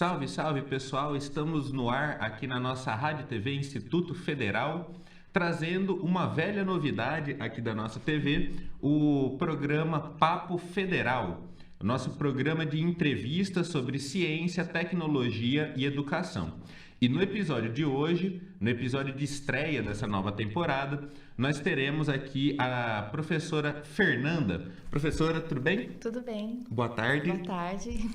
Salve, salve pessoal! Estamos no ar aqui na nossa Rádio TV Instituto Federal, trazendo uma velha novidade aqui da nossa TV, o programa Papo Federal, o nosso programa de entrevistas sobre ciência, tecnologia e educação. E no episódio de hoje, no episódio de estreia dessa nova temporada, nós teremos aqui a professora Fernanda. Professora, tudo bem? Tudo bem. Boa tarde. Boa tarde.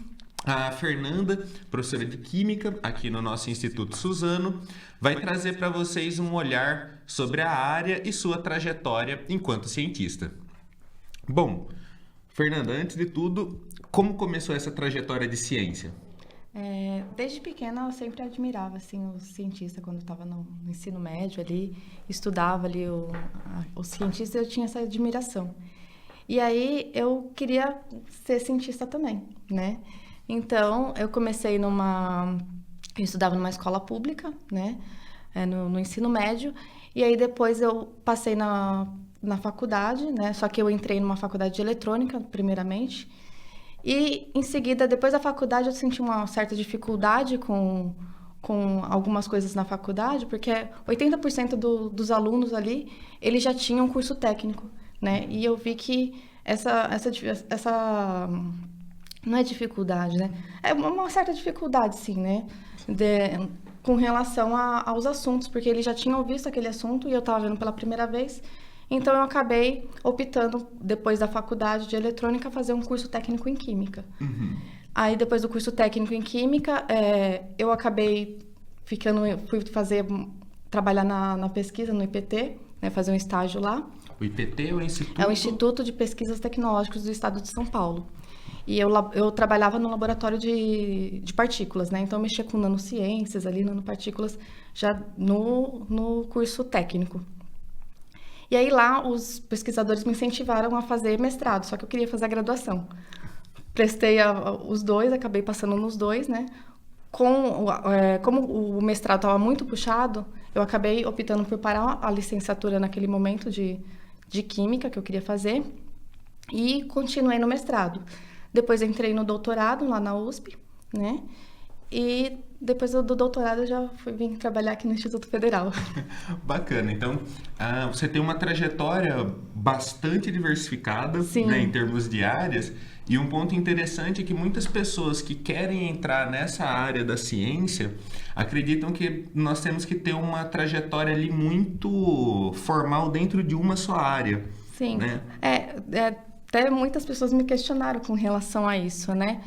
A Fernanda, professora de Química aqui no nosso Instituto Suzano, vai trazer para vocês um olhar sobre a área e sua trajetória enquanto cientista. Bom, Fernanda, antes de tudo, como começou essa trajetória de ciência? Desde pequena eu sempre admirava assim, os cientistas quando eu estava no ensino médio ali, estudava ali os cientistas, eu tinha essa admiração. E aí eu queria ser cientista também, né? Então eu comecei eu estudava numa escola pública, né? No ensino médio, e aí depois eu passei na faculdade, né? Só que eu entrei numa faculdade de eletrônica primeiramente. E, em seguida, depois da faculdade, eu senti uma certa dificuldade com algumas coisas na faculdade, porque 80% dos alunos ali, eles já tinham um curso técnico, né? E eu vi que essa não é dificuldade, né? É uma certa dificuldade, sim, né? Com relação aos assuntos, porque eles já tinham visto aquele assunto e eu estava vendo pela primeira vez. Então, eu acabei optando, depois da faculdade de eletrônica, fazer um curso técnico em química. Uhum. Aí, depois do curso técnico em química, eu acabei trabalhar na pesquisa, no IPT, né, fazer um estágio lá. O IPT é o Instituto? É o Instituto de Pesquisas Tecnológicas do Estado de São Paulo. E eu trabalhava no laboratório de partículas, né? Então, eu mexia com nanociências ali, nanopartículas, já no curso técnico. E aí lá os pesquisadores me incentivaram a fazer mestrado, só que eu queria fazer a graduação. Prestei os dois, acabei passando nos dois, né? Como o mestrado estava muito puxado, eu acabei optando por parar a licenciatura naquele momento de química que eu queria fazer e continuei no mestrado. Depois entrei no doutorado lá na USP, né? E depois do doutorado eu já vim trabalhar aqui no Instituto Federal. Bacana. Então, você tem uma trajetória bastante diversificada, né, em termos de áreas. E um ponto interessante é que muitas pessoas que querem entrar nessa área da ciência acreditam que nós temos que ter uma trajetória ali muito formal dentro de uma só área. Sim. Né? Até muitas pessoas me questionaram com relação a isso, né?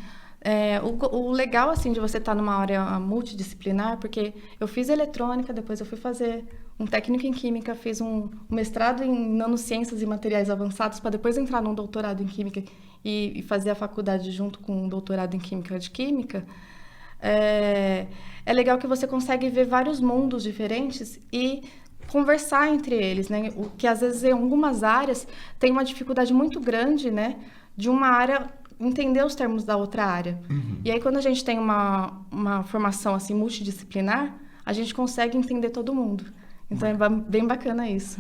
O legal, assim, de você estar numa área multidisciplinar, porque eu fiz eletrônica, depois eu fui fazer um técnico em química, fiz um mestrado em nanociências e materiais avançados, para depois entrar num doutorado em química e fazer a faculdade junto com um doutorado em química de química. É legal que você consegue ver vários mundos diferentes e conversar entre eles, né? O que às vezes em algumas áreas tem uma dificuldade muito grande, né? De uma área entender os termos da outra área. Uhum. E aí, quando a gente tem uma formação assim, multidisciplinar, a gente consegue entender todo mundo. Então, é bem bacana isso.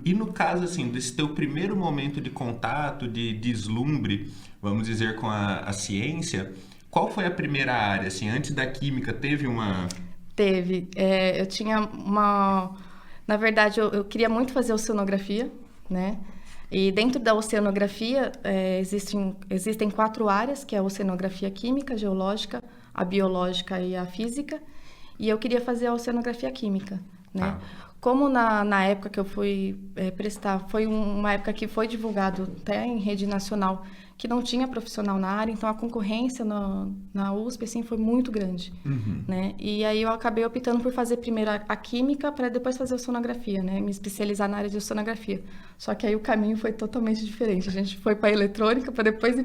E no caso, assim, desse teu primeiro momento de contato, de deslumbre, vamos dizer, com a ciência, qual foi a primeira área? Assim, antes da química, teve uma... Teve. Eu tinha uma... Na verdade, eu queria muito fazer oceanografia, né? E dentro da oceanografia, existem 4 áreas, que é a oceanografia química, geológica, a biológica e a física. E eu queria fazer a oceanografia química, né? Como na época que eu fui prestar, foi uma época que foi divulgado até em rede nacional, que não tinha profissional na área, então a concorrência na USP assim, foi muito grande. Uhum. Né? E aí eu acabei optando por fazer primeiro a química para depois fazer a oceanografia, né? Me especializar na área de oceanografia. Só que aí o caminho foi totalmente diferente. A gente foi para eletrônica, para depois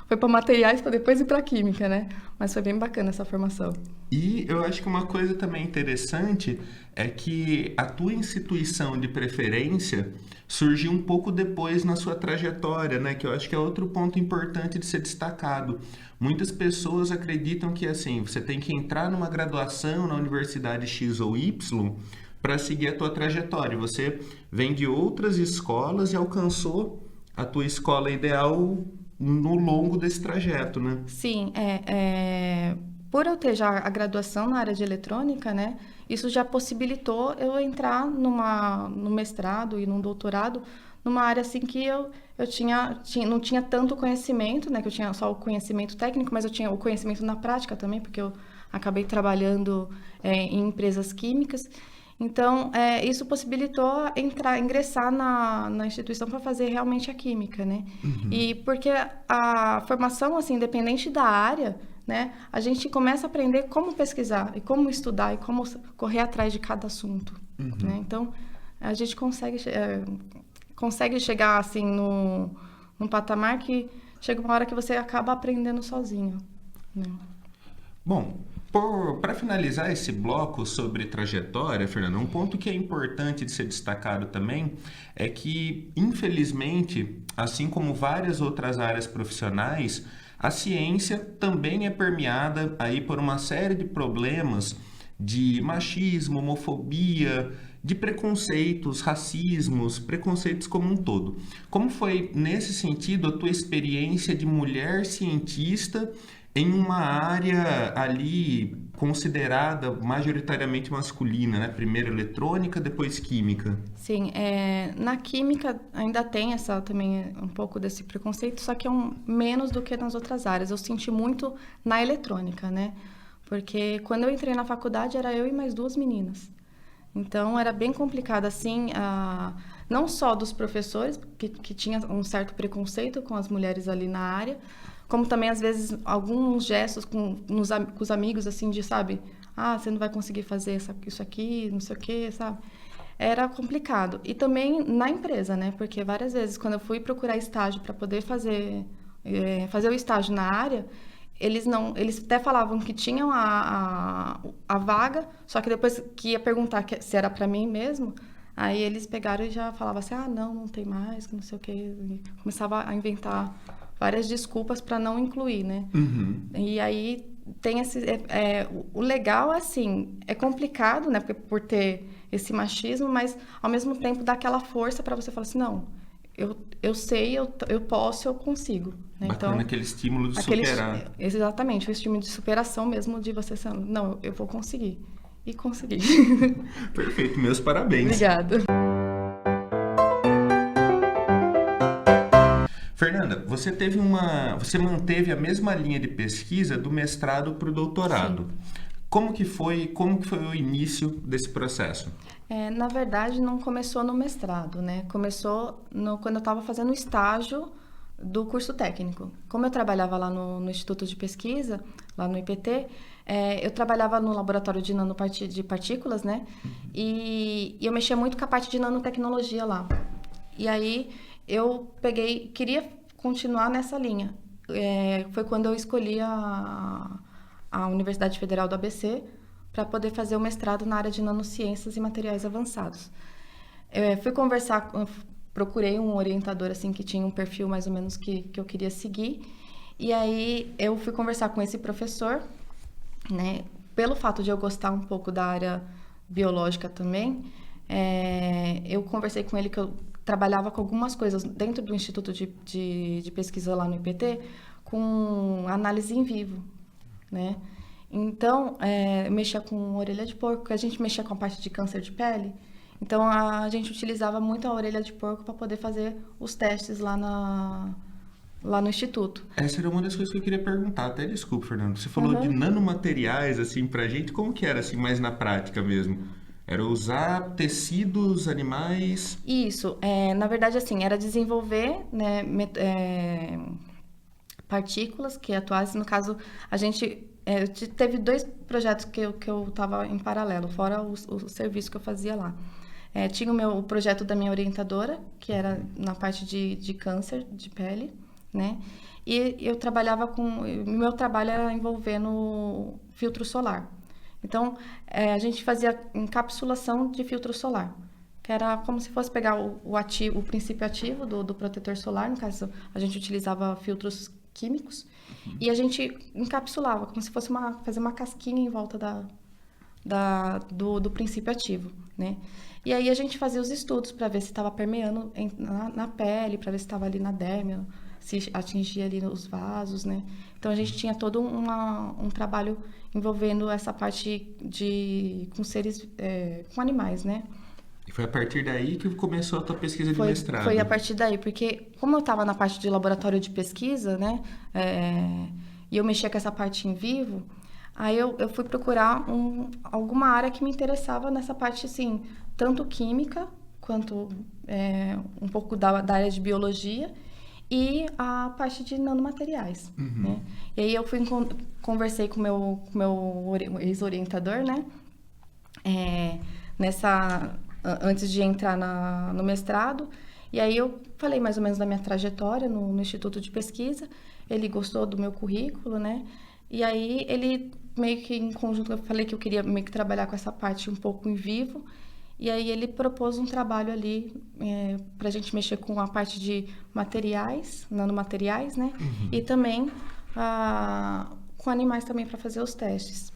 foi para materiais, para depois ir para química, né? Mas foi bem bacana essa formação. E eu acho que uma coisa também interessante é que a tua instituição de preferência surgiu um pouco depois na sua trajetória, né? Que eu acho que é outro ponto importante de ser destacado. Muitas pessoas acreditam que, assim, você tem que entrar numa graduação na universidade X ou Y para seguir a tua trajetória. Você vem de outras escolas e alcançou a tua escola ideal no longo desse trajeto, né? Sim, por eu ter já a graduação na área de eletrônica, né, isso já possibilitou eu entrar no mestrado e num doutorado numa área assim que eu não tinha tanto conhecimento, né, que eu tinha só o conhecimento técnico, mas eu tinha o conhecimento na prática também, porque eu acabei trabalhando em empresas químicas. Então, isso possibilitou ingressar na instituição para fazer realmente a química, né? E porque a formação, assim, independente da área, né, a gente começa a aprender como pesquisar e como estudar e como correr atrás de cada assunto, né? Então, a gente consegue chegar, assim, num patamar que chega uma hora que você acaba aprendendo sozinho, né? Bom, para finalizar esse bloco sobre trajetória, Fernanda, um ponto que é importante de ser destacado também é que, infelizmente, assim como várias outras áreas profissionais, a ciência também é permeada aí por uma série de problemas de machismo, homofobia, de preconceitos, racismos, preconceitos como um todo. Como foi, nesse sentido, a tua experiência de mulher cientista em uma área ali considerada majoritariamente masculina, né? Primeiro eletrônica, depois química? Sim, na química ainda tem também um pouco desse preconceito, só que é menos do que nas outras áreas. Eu senti muito na eletrônica, né? Porque quando eu entrei na faculdade era eu e mais 2 meninas. Então era bem complicado, assim, não só dos professores, que tinha um certo preconceito com as mulheres ali na área, como também, às vezes, alguns gestos com os amigos, assim, de, sabe? Você não vai conseguir fazer isso aqui, não sei o quê, sabe? Era complicado. E também na empresa, né? Porque várias vezes, quando eu fui procurar estágio para poder fazer o estágio na área, eles até falavam que tinham a vaga, só que depois que ia perguntar se era para mim mesmo, aí eles pegaram e já falavam assim, não tem mais, que não sei o quê. E começava a inventar várias desculpas para não incluir, né? E aí tem o legal, assim, é complicado, né? Porque por ter esse machismo, mas ao mesmo tempo dá aquela força para você falar assim, não, eu sei, eu posso, eu consigo. Né? Bacana, então, aquele estímulo de superar. Exatamente, o estímulo de superação mesmo, de você ser, não, eu vou conseguir. E consegui. Perfeito, meus parabéns. Obrigada. Fernanda, você manteve a mesma linha de pesquisa do mestrado para o doutorado. Sim. Como que foi o início desse processo? Na verdade, não começou no mestrado, né? Começou quando eu estava fazendo o estágio do curso técnico. Como eu trabalhava lá no Instituto de Pesquisa, lá no IPT, eu trabalhava no laboratório de partículas, né? E eu mexia muito com a parte de nanotecnologia lá. E aí eu queria continuar nessa linha. Foi quando eu escolhi a Universidade Federal do ABC para poder fazer o mestrado na área de nanociências e materiais avançados. Fui conversar, procurei um orientador assim que tinha um perfil mais ou menos que eu queria seguir, e aí eu fui conversar com esse professor, né? Pelo fato de eu gostar um pouco da área biológica também, eu conversei com ele que eu trabalhava com algumas coisas dentro do Instituto de Pesquisa lá no IPT, com análise em vivo, né? Então, eu mexia com orelha de porco, a gente mexia com a parte de câncer de pele, então a gente utilizava muito a orelha de porco para poder fazer os testes lá no Instituto. Essa era uma das coisas que eu queria perguntar, até desculpa, Fernando, você falou de nanomateriais, assim, pra gente, como que era, assim, mais na prática mesmo? Era usar tecidos, animais? Isso, na verdade, assim, era desenvolver, né, partículas que atuassem, no caso, a gente teve 2 projetos que eu estava em paralelo, fora o serviço que eu fazia lá. Tinha o projeto da minha orientadora, que era na parte de câncer de pele, né? E eu trabalhava meu trabalho era envolvendo filtro solar. Então, a gente fazia encapsulação de filtro solar, que era como se fosse pegar o princípio ativo do protetor solar, no caso, a gente utilizava filtros químicos, e a gente encapsulava, como se fosse fazer uma casquinha em volta do princípio ativo, né? E aí a gente fazia os estudos para ver se estava permeando na pele, para ver se estava ali na derme, se atingia ali os vasos, né? Então a gente tinha todo um trabalho envolvendo essa parte com seres, com animais, né? E foi a partir daí que começou a tua pesquisa de mestrado? Foi a partir daí, porque como eu estava na parte de laboratório de pesquisa, né? E eu mexia com essa parte em vivo, aí eu fui procurar alguma área que me interessava nessa parte, assim, tanto química, quanto um pouco da área de biologia, e a parte de nanomateriais, né? E aí eu conversei com o meu ex-orientador, né? Antes de entrar no mestrado, e aí eu falei mais ou menos da minha trajetória no Instituto de Pesquisa, ele gostou do meu currículo, né? E aí ele meio que em conjunto, eu falei que eu queria meio que trabalhar com essa parte um pouco em vivo, e aí ele propôs um trabalho ali para a gente mexer com a parte de materiais, nanomateriais, né? E também com animais também para fazer os testes.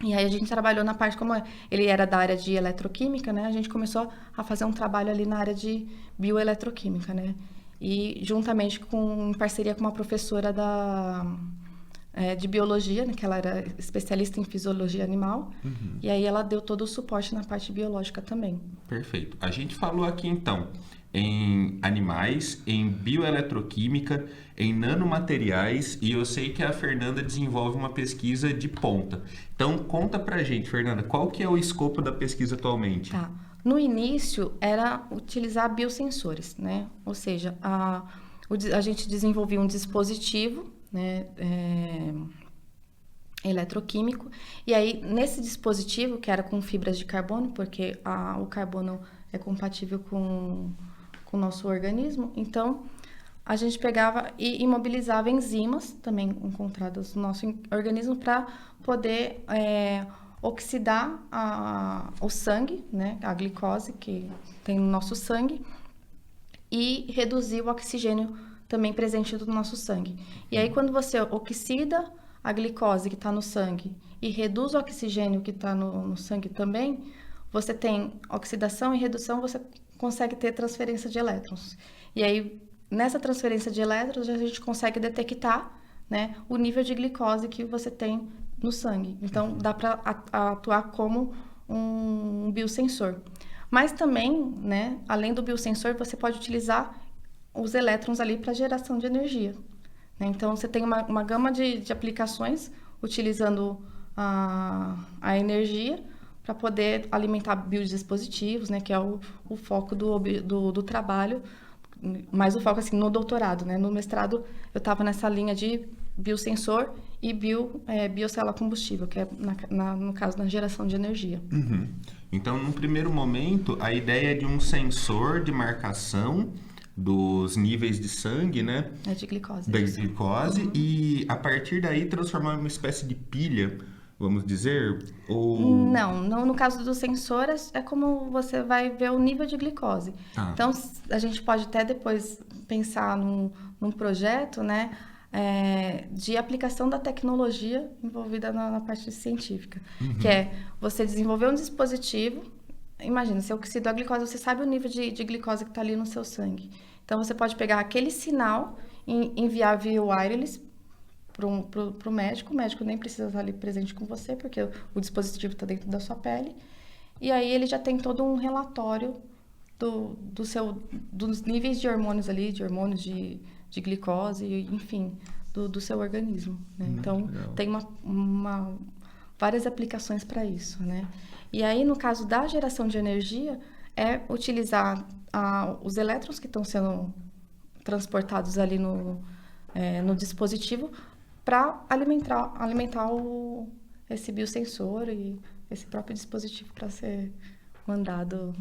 E aí a gente trabalhou na parte, como ele era da área de eletroquímica, né? A gente começou a fazer um trabalho ali na área de bioeletroquímica, né? E juntamente em parceria com uma professora de biologia, né? Que ela era especialista em fisiologia animal. E aí ela deu todo o suporte na parte biológica também. Perfeito. A gente falou aqui então em animais, em bioeletroquímica, em nanomateriais, e eu sei que a Fernanda desenvolve uma pesquisa de ponta. Então, conta pra gente, Fernanda, qual que é o escopo da pesquisa atualmente? Tá. No início, era utilizar biosensores, né? Ou seja, a gente desenvolvia um dispositivo, né? Eletroquímico, e aí nesse dispositivo, que era com fibras de carbono, porque o carbono é compatível com o nosso organismo, então a gente pegava e imobilizava enzimas também encontradas no nosso organismo para poder oxidar o sangue, né, a glicose que tem no nosso sangue, e reduzir o oxigênio também presente no nosso sangue. E aí quando você oxida a glicose que está no sangue e reduz o oxigênio que está no sangue também, você tem oxidação e redução, você consegue ter transferência de elétrons. E aí, nessa transferência de elétrons, a gente consegue detectar, né, o nível de glicose que você tem no sangue. Então, dá para atuar como um biosensor. Mas também, né, além do biosensor, você pode utilizar os elétrons ali para geração de energia. Né? Então, você tem uma gama de aplicações utilizando a energia para poder alimentar biodispositivos, né, que é o foco do trabalho, mas o foco assim no doutorado, né? No mestrado eu estava nessa linha de biosensor e biocélula combustível, que é no caso na geração de energia. Então, num primeiro momento, a ideia é de um sensor de marcação dos níveis de sangue, né? De glicose. Da glicose, e a partir daí transformar em uma espécie de pilha, vamos dizer? Não, no caso dos sensores é como você vai ver o nível de glicose. Então, a gente pode até depois pensar num projeto, né, de aplicação da tecnologia envolvida na parte científica. Que é você desenvolver um dispositivo, imagina, você oxida a glicose, você sabe o nível de glicose que está ali no seu sangue. Então, você pode pegar aquele sinal e enviar via wireless para o médico. O médico nem precisa estar ali presente com você, porque o dispositivo está dentro da sua pele. E aí ele já tem todo um relatório dos níveis de hormônios ali, de glicose, enfim, do seu organismo. Né? Então, legal. Tem várias aplicações para isso. Né? E aí, no caso da geração de energia, é utilizar os elétrons que estão sendo transportados ali no dispositivo para alimentar esse biosensor e esse próprio dispositivo para ser mandado.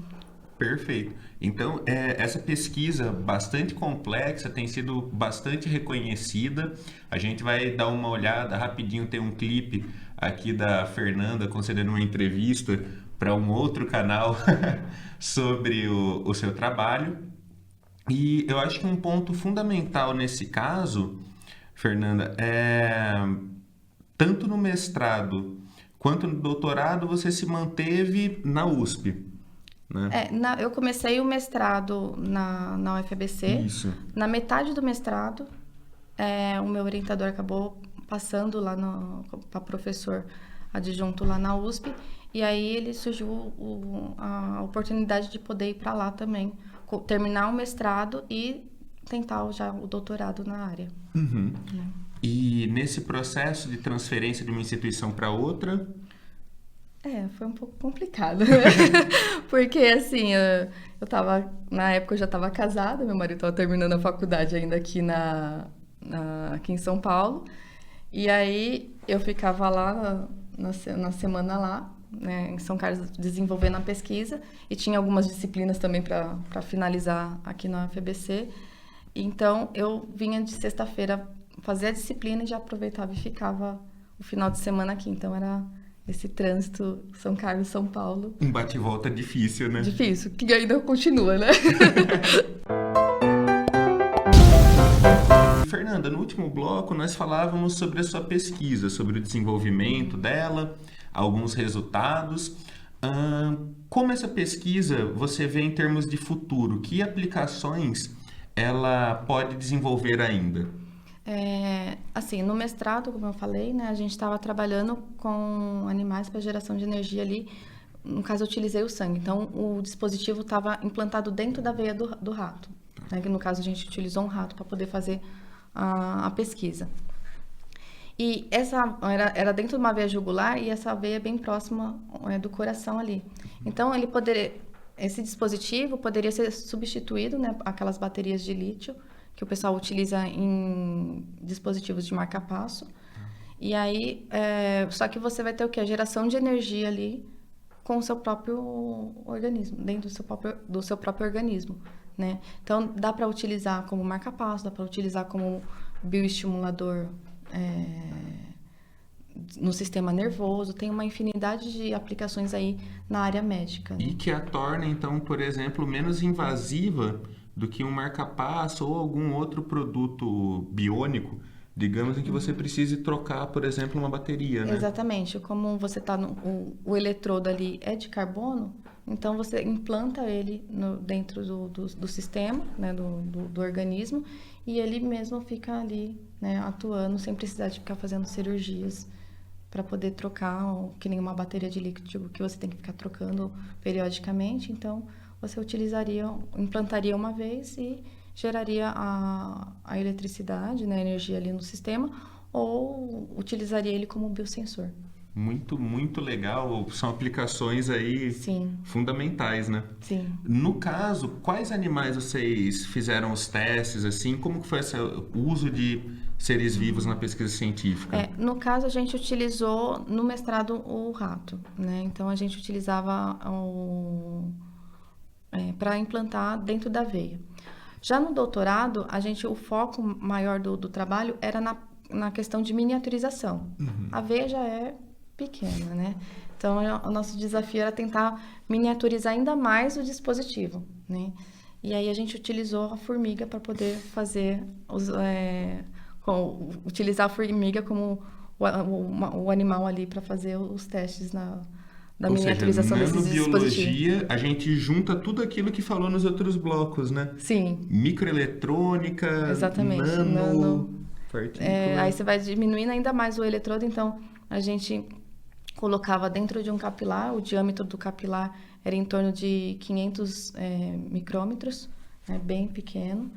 Perfeito. Então, essa pesquisa bastante complexa tem sido bastante reconhecida. A gente vai dar uma olhada rapidinho, tem um clipe aqui da Fernanda concedendo uma entrevista para um outro canal sobre o seu trabalho. E eu acho que um ponto fundamental nesse caso, Fernanda, tanto no mestrado quanto no doutorado você se manteve na USP. né? Eu comecei o mestrado na UFABC. Isso. Na metade do mestrado, o meu orientador acabou passando lá para professor adjunto lá na USP. E aí ele surgiu a oportunidade de poder ir para lá também, terminar o mestrado e tentar já o doutorado na área. Uhum. Né? E nesse processo de transferência de uma instituição para outra... Foi um pouco complicado, né? Porque, assim, na época eu já estava casada, meu marido estava terminando a faculdade ainda aqui aqui em São Paulo. E aí eu ficava lá na semana lá, né, em São Carlos, desenvolvendo a pesquisa, e tinha algumas disciplinas também para finalizar aqui na UFABC. Então eu vinha de sexta-feira fazer a disciplina e já aproveitava e ficava o final de semana aqui. Então era esse trânsito São Carlos, São Paulo. Um bate-volta difícil, né? Difícil, que ainda continua, né? Fernanda, no último bloco nós falávamos sobre a sua pesquisa, sobre o desenvolvimento dela, alguns resultados. Como essa pesquisa você vê em termos de futuro? Que aplicações ela pode desenvolver ainda? Assim, no mestrado, como eu falei, né, a gente estava trabalhando com animais para geração de energia ali. No caso, eu utilizei o sangue. Então, o dispositivo estava implantado dentro da veia do rato. Né, que no caso, a gente utilizou um rato para poder fazer a pesquisa. E essa era dentro de uma veia jugular e essa veia é bem próxima do coração ali. Então, esse dispositivo poderia ser substituído, né, aquelas baterias de lítio que o pessoal utiliza em dispositivos de marca-passo. E aí, só que você vai ter o quê? A geração de energia ali com o seu próprio organismo, dentro do seu próprio organismo, né? Então, dá para utilizar como marca-passo, dá para utilizar como bioestimulador no sistema nervoso, tem uma infinidade de aplicações aí na área médica. Né? E que a torna, então, por exemplo, menos invasiva do que um marca-passo ou algum outro produto biônico, digamos, em que você precise trocar, por exemplo, uma bateria, né? Exatamente. Como você está o eletrodo ali é de carbono, então você implanta ele dentro do sistema, né, do organismo, e ele mesmo fica ali, né, atuando sem precisar de ficar fazendo cirurgias para poder trocar, que nem uma bateria de líquido que você tem que ficar trocando periodicamente. Então, você implantaria uma vez e geraria a eletricidade, né, a energia ali no sistema, ou utilizaria ele como biosensor. Muito, muito legal. São aplicações aí Sim. fundamentais, né? Sim. No caso, quais animais vocês fizeram os testes, assim? Como que foi o uso de seres vivos na pesquisa científica? No caso, a gente utilizou no mestrado o rato, né? Então, a gente utilizava para implantar dentro da veia. Já no doutorado, o foco maior do trabalho era na questão de miniaturização. Uhum. A veia já é pequena, né? Então, o nosso desafio era tentar miniaturizar ainda mais o dispositivo, né? E aí a gente utilizou a formiga para poder fazer utilizar a formiga como o animal ali para fazer os testes da miniaturização desses dispositivos. Na biologia, a gente junta tudo aquilo que falou nos outros blocos, né? Sim. Microeletrônica, exatamente. Partícula. Aí você vai diminuindo ainda mais o eletrodo, então a gente colocava dentro de um capilar, o diâmetro do capilar era em torno de 500 micrômetros, né, bem pequeno.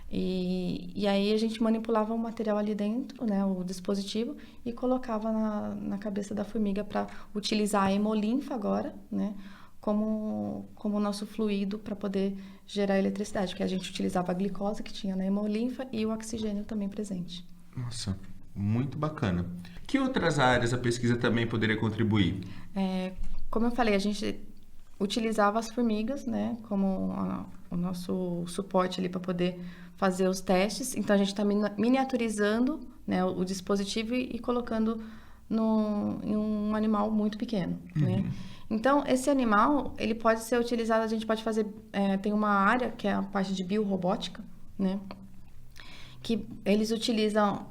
E aí a gente manipulava o material ali dentro, né, o dispositivo, e colocava na cabeça da formiga para utilizar a hemolinfa agora, né, como o nosso fluido para poder gerar eletricidade, porque a gente utilizava a glicose que tinha na hemolinfa e o oxigênio também presente. Nossa, muito bacana. Que outras áreas a pesquisa também poderia contribuir? Como eu falei, a gente utilizava as formigas, né, como o nosso suporte ali para poder fazer os testes. Então, a gente está miniaturizando, né, o dispositivo e colocando em um animal muito pequeno, né? Então, esse animal, ele pode ser utilizado, a gente pode fazer... tem uma área, que é a parte de biorrobótica, né? Que eles utilizam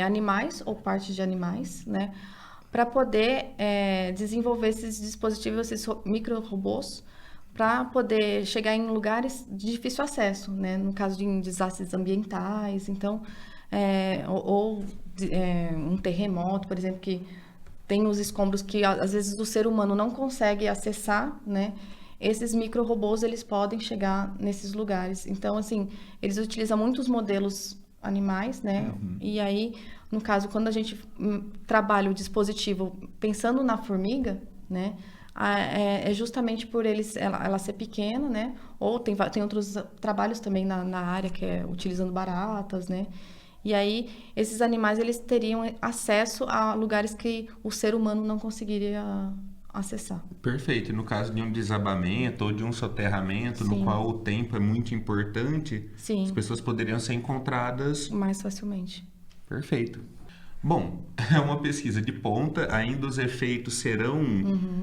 animais ou partes de animais, né? Para poder desenvolver esses dispositivos, esses micro-robôs, para poder chegar em lugares de difícil acesso, né? No caso de desastres ambientais, então, um terremoto, por exemplo, que tem os escombros que às vezes o ser humano não consegue acessar, né? Esses micro-robôs, eles podem chegar nesses lugares. Então, assim, eles utilizam muitos modelos animais, né? E aí, no caso, quando a gente trabalha o dispositivo pensando na formiga, né? É justamente por ela ser pequena, né? Ou tem outros trabalhos também na área, que é utilizando baratas, né? E aí, esses animais, eles teriam acesso a lugares que o ser humano não conseguiria acessar. Perfeito. No caso de um desabamento ou de um soterramento, Sim. no qual o tempo é muito importante, Sim. as pessoas poderiam ser encontradas Mais facilmente. Perfeito. Bom, é uma pesquisa de ponta, ainda os efeitos serão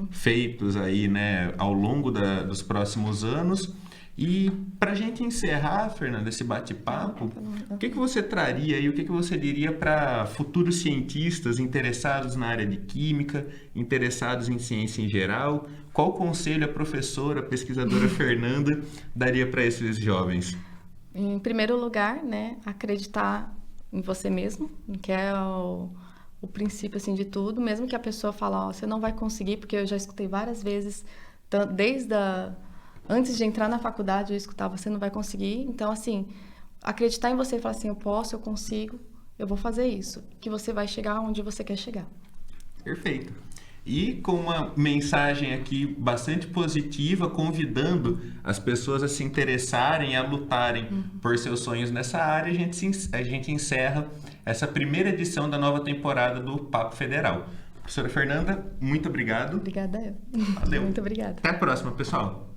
feitos aí, né, ao longo dos próximos anos. E para a gente encerrar, Fernanda, esse bate-papo, o que você traria aí, o que você diria para futuros cientistas interessados na área de química, interessados em ciência em geral? Qual conselho a professora, a pesquisadora Fernanda daria para esses jovens? Em primeiro lugar, né, acreditar em você mesmo, que é o princípio assim de tudo, mesmo que a pessoa fale, você não vai conseguir, porque eu já escutei várias vezes, antes de entrar na faculdade eu escutava, você não vai conseguir. Então, assim, acreditar em você e falar assim, eu posso, eu consigo, eu vou fazer isso, que você vai chegar onde você quer chegar. Perfeito. E com uma mensagem aqui bastante positiva, convidando as pessoas a se interessarem, a lutarem por seus sonhos nessa área, a gente encerra essa primeira edição da nova temporada do Papo Federal. Professora Fernanda, muito obrigado. Obrigada eu. Valeu. Muito obrigada. Até a próxima, pessoal.